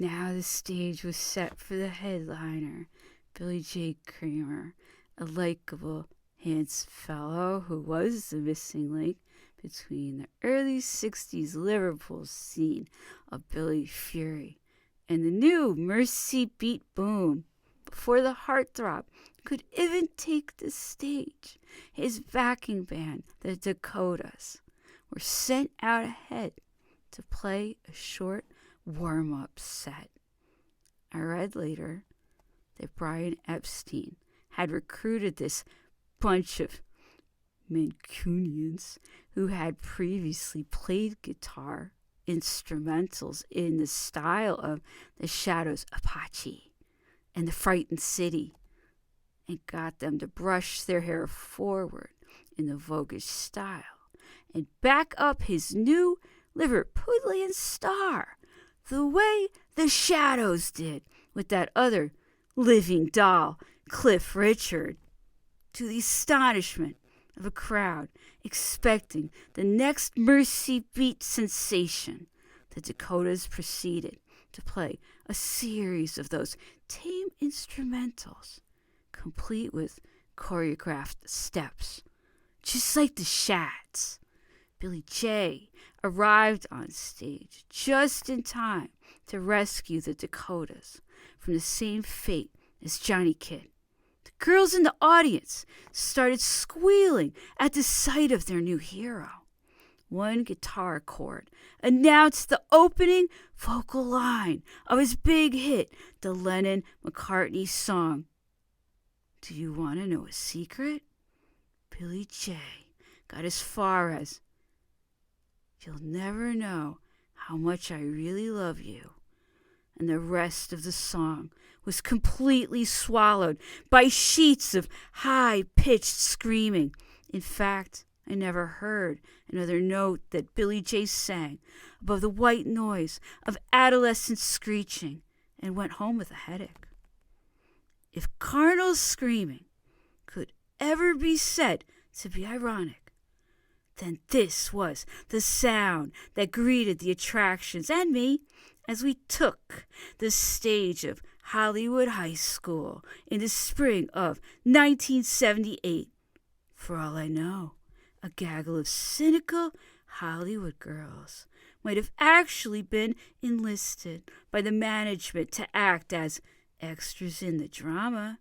Now the stage was set for the headliner, Billy J. Kramer, a likable, handsome fellow who was the missing link between the early 60s Liverpool scene of Billy Fury and the new Mercy Beat boom. Before the heartthrob could even take the stage, his backing band, the Dakotas, were sent out ahead to play a short warm-up set. I read later that Brian Epstein had recruited this bunch of Mancunians who had previously played guitar instrumentals in the style of the Shadows Apache and the Frightened City, and got them to brush their hair forward in the voguish style and back up his new Liverpudlian star the way the Shadows did with that other living doll, Cliff Richard, to the astonishment of a crowd expecting the next Mercy Beat sensation. The Dakotas proceeded to play a series of those tame instrumentals, complete with choreographed steps, just like the Shats. Billy J. arrived on stage just in time to rescue the Dakotas from the same fate as Johnny Kidd. The girls in the audience started squealing at the sight of their new hero. One guitar chord announced the opening vocal line of his big hit, the Lennon-McCartney song. Do you want to know a secret? Billy J. got as far as, "You'll never know how much I really love you." And the rest of the song was completely swallowed by sheets of high-pitched screaming. In fact, I never heard another note that Billy J. sang above the white noise of adolescent screeching, and went home with a headache. If carnal screaming could ever be said to be ironic, then this was the sound that greeted the attractions and me as we took the stage of Hollywood High School in the spring of 1978. For all I know, a gaggle of cynical Hollywood girls might have actually been enlisted by the management to act as extras in the drama.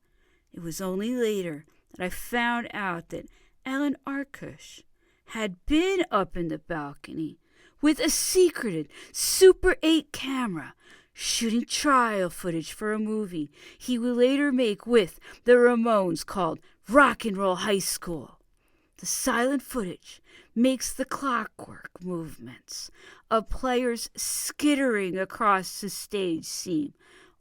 It was only later that I found out that Alan Arkush had been up in the balcony with a secreted Super 8 camera shooting trial footage for a movie he would later make with the Ramones called Rock and Roll High School. The silent footage makes the clockwork movements of players skittering across the stage seem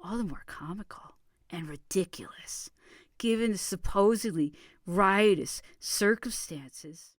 all the more comical and ridiculous, given the supposedly riotous circumstances.